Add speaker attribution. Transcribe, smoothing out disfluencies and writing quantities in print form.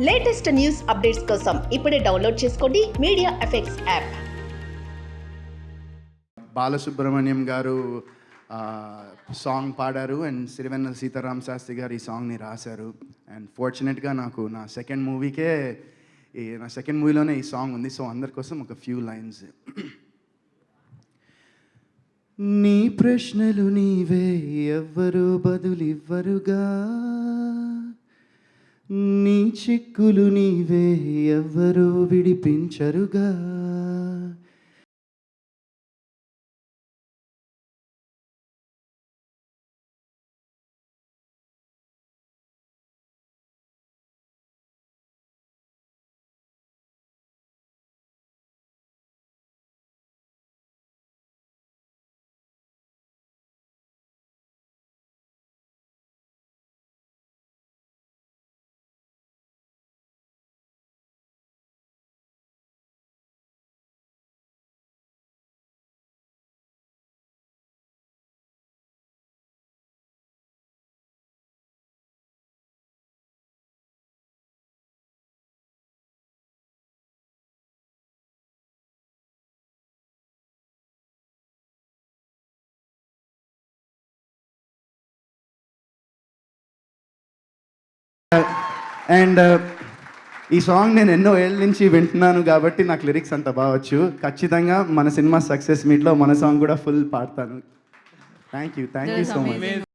Speaker 1: Latest news updates కోసం ఇప్పుడే download చేసుకోండి మీడియా ఎఫెక్ట్స్ యాప్.
Speaker 2: బాలసుబ్రహ్మణ్యం గారు సాంగ్ పాడారు అండ్ సిరివెన్నెల సీతారామ శాస్త్రి గారు ఈ సాంగ్ని రాశారు. అండ్ ఫార్చునేట్గా నాకు నా సెకండ్ మూవీలోనే ఈ సాంగ్ ఉంది. సో అందరి కోసం ఒక ఫ్యూ లైన్స్. నీ ప్రశ్నలు నీవే, ఎవ్వరూ బదులివ్వరుగా. నీ చిక్కులు నీవే, ఎవ్వరూ విడిపించరుగా. అండ్ ఈ సాంగ్ నేను ఎన్నో ఏళ్ళ నుంచి వింటున్నాను కాబట్టి నాకు లిరిక్స్ అంత బాగొచ్చు. ఖచ్చితంగా మన సినిమా సక్సెస్ మీట్లో మన సాంగ్ కూడా ఫుల్ పాడతాను. Thank you so much.